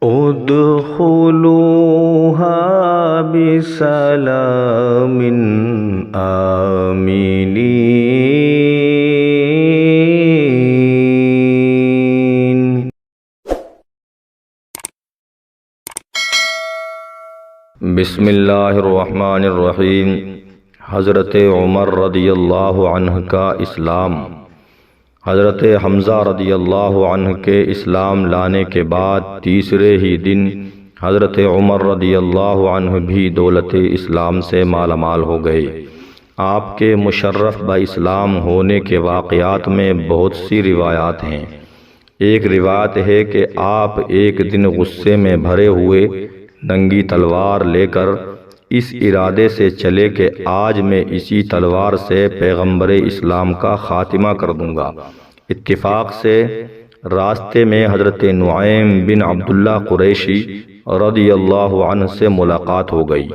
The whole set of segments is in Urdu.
ادخلوها بسلام آمنین۔ بسم اللہ الرحمن الرحیم۔ حضرت عمر رضی اللہ عنہ کا اسلام۔ حضرت حمزہ رضی اللہ عنہ کے اسلام لانے کے بعد تیسرے ہی دن حضرت عمر رضی اللہ عنہ بھی دولت اسلام سے مالا مال ہو گئے۔ آپ کے مشرف با اسلام ہونے کے واقعات میں بہت سی روایات ہیں۔ ایک روایت ہے کہ آپ ایک دن غصے میں بھرے ہوئے ننگی تلوار لے کر اس ارادے سے چلے کہ آج میں اسی تلوار سے پیغمبر اسلام کا خاتمہ کر دوں گا۔ اتفاق سے راستے میں حضرت نعیم بن عبداللہ قریشی رضی اللہ عنہ سے ملاقات ہو گئی۔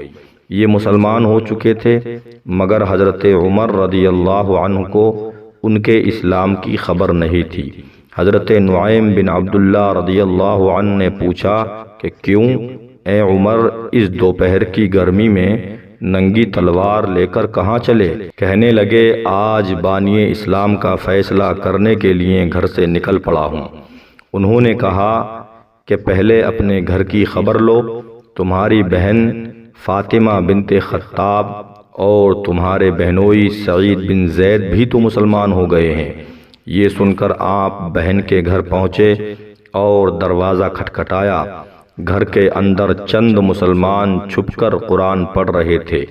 یہ مسلمان ہو چکے تھے، مگر حضرت عمر رضی اللہ عنہ کو ان کے اسلام کی خبر نہیں تھی۔ حضرت نعیم بن عبداللہ رضی اللہ عنہ نے پوچھا کہ کیوں اے عمر، اس دوپہر کی گرمی میں ننگی تلوار لے کر کہاں چلے؟ کہنے لگے آج بانی اسلام کا فیصلہ کرنے کے لیے گھر سے نکل پڑا ہوں۔ انہوں نے کہا کہ پہلے اپنے گھر کی خبر لو، تمہاری بہن فاطمہ بنت خطاب اور تمہارے بہنوئی سعید بن زید بھی تو مسلمان ہو گئے ہیں۔ یہ سن کر آپ بہن کے گھر پہنچے اور دروازہ کھٹکھٹایا۔ گھر کے اندر چند مسلمان چھپ کر قرآن پڑھ رہے تھے۔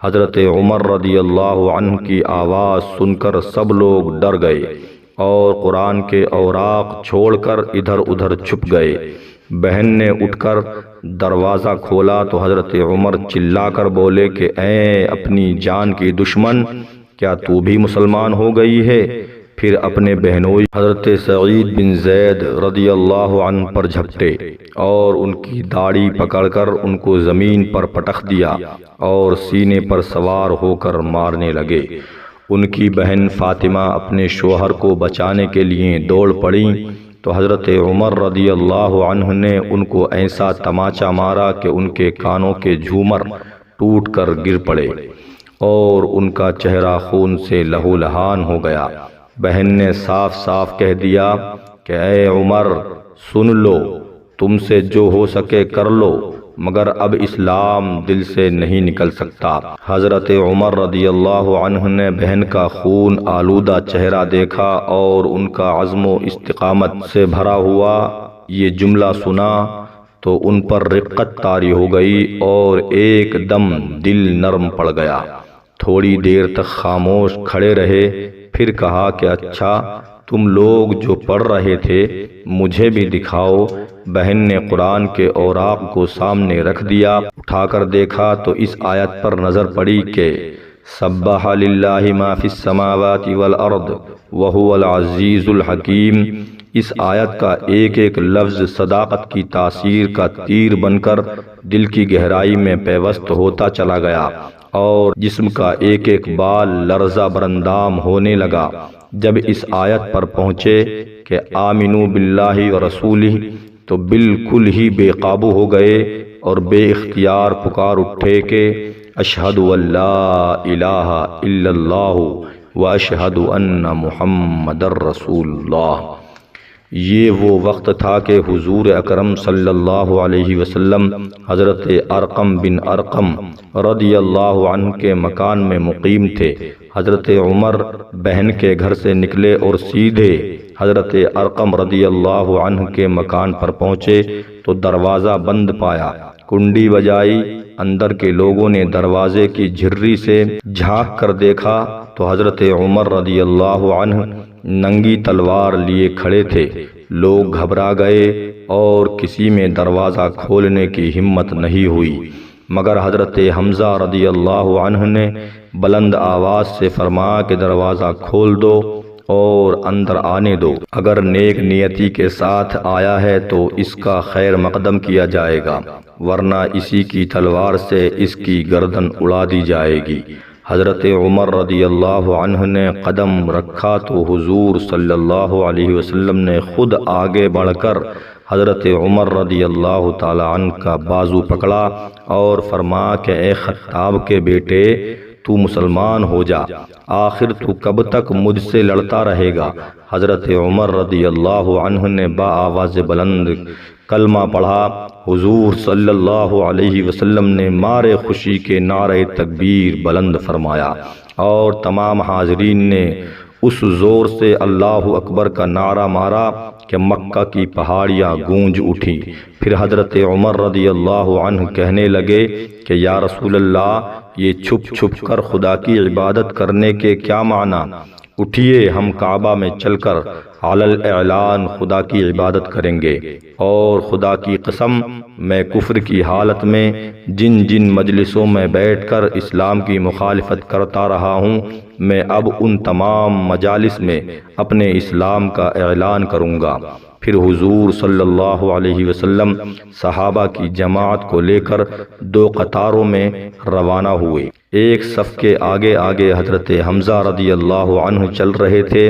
حضرت عمر رضی اللہ عنہ کی آواز سن کر سب لوگ ڈر گئے اور قرآن کے اوراق چھوڑ کر ادھر ادھر چھپ گئے۔ بہن نے اٹھ کر دروازہ کھولا تو حضرت عمر چلا کر بولے کہ اے اپنی جان کی دشمن، کیا تو بھی مسلمان ہو گئی ہے؟ پھر اپنے بہنوئی حضرت سعید بن زید رضی اللہ عنہ پر جھپٹے اور ان کی داڑھی پکڑ کر ان کو زمین پر پٹخ دیا اور سینے پر سوار ہو کر مارنے لگے۔ ان کی بہن فاطمہ اپنے شوہر کو بچانے کے لیے دوڑ پڑیں تو حضرت عمر رضی اللہ عنہ نے ان کو ایسا تماچا مارا کہ ان کے کانوں کے جھومر ٹوٹ کر گر پڑے اور ان کا چہرہ خون سے لہو لہان ہو گیا۔ بہن نے صاف صاف کہہ دیا کہ اے عمر سن لو، تم سے جو ہو سکے کر لو، مگر اب اسلام دل سے نہیں نکل سکتا۔ حضرت عمر رضی اللہ عنہ نے بہن کا خون آلودہ چہرہ دیکھا اور ان کا عزم و استقامت سے بھرا ہوا یہ جملہ سنا تو ان پر رقت طاری ہو گئی اور ایک دم دل نرم پڑ گیا۔ تھوڑی دیر تک خاموش کھڑے رہے، پھر کہا کہ اچھا تم لوگ جو پڑھ رہے تھے مجھے بھی دکھاؤ۔ بہن نے قرآن کے اوراق کو سامنے رکھ دیا، اٹھا کر دیکھا تو اس آیت پر نظر پڑی کہ سبح للہ ما فی السماوات والارض وہو العزیز الحکیم۔ اس آیت کا ایک ایک لفظ صداقت کی تاثیر کا تیر بن کر دل کی گہرائی میں پیوست ہوتا چلا گیا اور جسم کا ایک ایک بال لرزہ برندام ہونے لگا۔ جب اس آیت پر پہنچے کہ آمنو باللہ ورسولہ تو بالکل ہی بے قابو ہو گئے اور بے اختیار پکار اٹھے کہ اشہد ان لا الہ الا اللہ واشہد ان محمد رسول اللہ۔ یہ وہ وقت تھا کہ حضور اکرم صلی اللہ علیہ وسلم حضرت ارقم بن ارقم رضی اللہ عنہ کے مکان میں مقیم تھے۔ حضرت عمر بہن کے گھر سے نکلے اور سیدھے حضرت ارقم رضی اللہ عنہ کے مکان پر پہنچے تو دروازہ بند پایا۔ کنڈی بجائی، اندر کے لوگوں نے دروازے کی جھرری سے جھانک کر دیکھا تو حضرت عمر رضی اللہ عنہ ننگی تلوار لیے کھڑے تھے۔ لوگ گھبرا گئے اور کسی میں دروازہ کھولنے کی ہمت نہیں ہوئی، مگر حضرت حمزہ رضی اللہ عنہ نے بلند آواز سے فرمایا کہ دروازہ کھول دو اور اندر آنے دو۔ اگر نیک نیتی کے ساتھ آیا ہے تو اس کا خیر مقدم کیا جائے گا، ورنہ اسی کی تلوار سے اس کی گردن اڑا دی جائے گی۔ حضرت عمر رضی اللہ عنہ نے قدم رکھا تو حضور صلی اللہ علیہ وسلم نے خود آگے بڑھ کر حضرت عمر رضی اللہ تعالی عنہ کا بازو پکڑا اور فرمایا کہ اے خطاب کے بیٹے، تو مسلمان ہو جا، آخر تو کب تک مجھ سے لڑتا رہے گا؟ حضرت عمر رضی اللہ عنہ نے بآواز بلند کلمہ پڑھا۔ حضور صلی اللہ علیہ وسلم نے مارے خوشی کے نعرہ تکبیر بلند فرمایا اور تمام حاضرین نے اس زور سے اللہ اکبر کا نعرہ مارا کہ مکہ کی پہاڑیاں گونج اٹھی۔ پھر حضرت عمر رضی اللہ عنہ کہنے لگے کہ یا رسول اللہ، یہ چھپ چھپ کر خدا کی عبادت کرنے کے کیا معنی؟ اٹھیے، ہم کعبہ میں چل کر علی الاعلان خدا کی عبادت کریں گے، اور خدا کی قسم میں کفر کی حالت میں جن مجلسوں میں بیٹھ کر اسلام کی مخالفت کرتا رہا ہوں، میں اب ان تمام مجالس میں اپنے اسلام کا اعلان کروں گا۔ پھر حضور صلی اللہ علیہ وسلم صحابہ کی جماعت کو لے کر 2 قطاروں میں روانہ ہوئے۔ ایک صف کے آگے آگے حضرت حمزہ رضی اللہ عنہ چل رہے تھے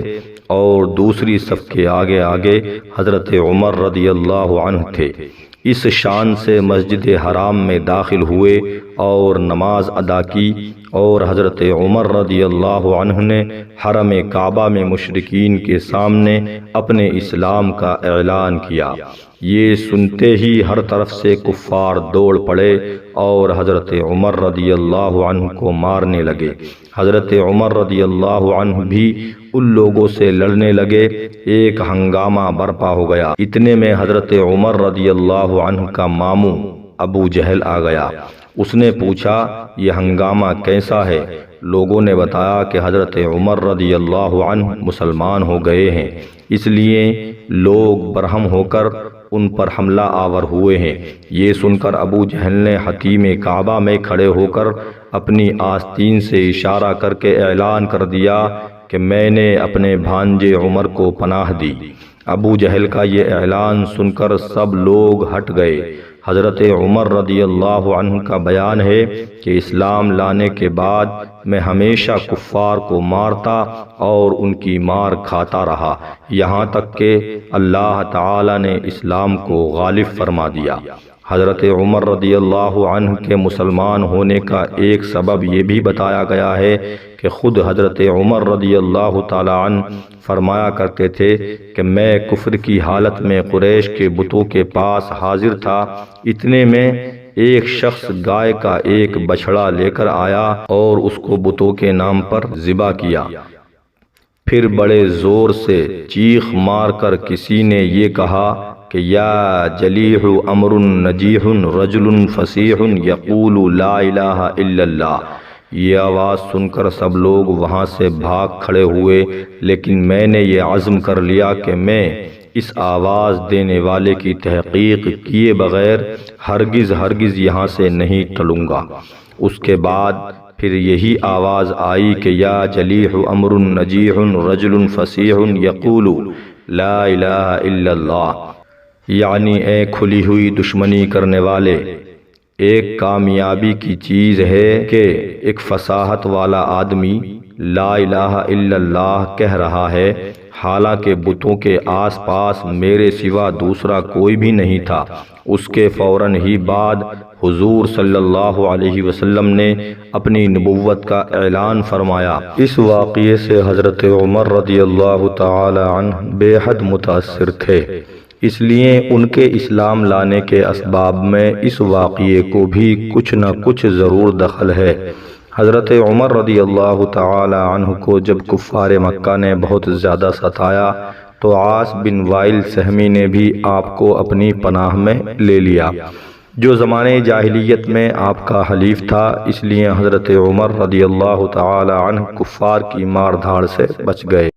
اور دوسری صف کے آگے آگے حضرت عمر رضی اللہ عنہ تھے۔ اس شان سے مسجد حرام میں داخل ہوئے اور نماز ادا کی، اور حضرت عمر رضی اللہ عنہ نے حرم کعبہ میں مشرکین کے سامنے اپنے اسلام کا اعلان کیا۔ یہ سنتے ہی ہر طرف سے کفار دوڑ پڑے اور حضرت عمر رضی اللہ عنہ کو مارنے لگے۔ حضرت عمر رضی اللہ عنہ بھی ان لوگوں سے لڑنے لگے۔ ایک ہنگامہ برپا ہو گیا۔ اتنے میں حضرت عمر رضی اللہ عنہ کا ماموں ابو جہل آ گیا۔ اس نے پوچھا، یہ ہنگامہ کیسا ہے؟ لوگوں نے بتایا کہ حضرت عمر رضی اللہ عنہ مسلمان ہو گئے ہیں، اس لیے لوگ برہم ہو کر ان پر حملہ آور ہوئے ہیں۔ یہ سن کر ابو جہل نے حتیم کعبہ میں کھڑے ہو کر اپنی آستین سے اشارہ کر کے اعلان کر دیا کہ میں نے اپنے بھانجے عمر کو پناہ دی۔ ابو جہل کا یہ اعلان سن کر سب لوگ ہٹ گئے۔ حضرت عمر رضی اللہ عنہ کا بیان ہے کہ اسلام لانے کے بعد میں ہمیشہ کفار کو مارتا اور ان کی مار کھاتا رہا، یہاں تک کہ اللہ تعالی نے اسلام کو غالب فرما دیا۔ حضرت عمر رضی اللہ عنہ کے مسلمان ہونے کا ایک سبب یہ بھی بتایا گیا ہے کہ خود حضرت عمر رضی اللہ تعالی عنہ فرمایا کرتے تھے کہ میں کفر کی حالت میں قریش کے بتوں کے پاس حاضر تھا، اتنے میں ایک شخص گائے کا ایک بچھڑا لے کر آیا اور اس کو بتوں کے نام پر ذبح کیا۔ پھر بڑے زور سے چیخ مار کر کسی نے یہ کہا کہ یا جلیح امر نجیح رجل فصیح یقول لا الہ الا اللہ۔ یہ آواز سن کر سب لوگ وہاں سے بھاگ کھڑے ہوئے، لیکن میں نے یہ عزم کر لیا کہ میں اس آواز دینے والے کی تحقیق کیے بغیر ہرگز یہاں سے نہیں ٹلوں گا۔ اس کے بعد پھر یہی آواز آئی کہ یا جلیح امر نجیح رجل فصیح یقول لا الہ الا اللہ، یعنی اے کھلی ہوئی دشمنی کرنے والے، ایک کامیابی کی چیز ہے کہ ایک فصاحت والا آدمی لا الہ الا اللہ کہہ رہا ہے، حالانکہ بتوں کے آس پاس میرے سوا دوسرا کوئی بھی نہیں تھا۔ اس کے فوراً ہی بعد حضور صلی اللہ علیہ وسلم نے اپنی نبوت کا اعلان فرمایا۔ اس واقعے سے حضرت عمر رضی اللہ تعالی عنہ بے حد متاثر تھے، اس لیے ان کے اسلام لانے کے اسباب میں اس واقعے کو بھی کچھ نہ کچھ ضرور دخل ہے۔ حضرت عمر رضی اللہ تعالی عنہ کو جب کفار مکہ نے بہت زیادہ ستایا تو عاص بن وائل سہمی نے بھی آپ کو اپنی پناہ میں لے لیا، جو زمانے جاہلیت میں آپ کا حلیف تھا، اس لیے حضرت عمر رضی اللہ تعالی عنہ کفار کی مار دھاڑ سے بچ گئے۔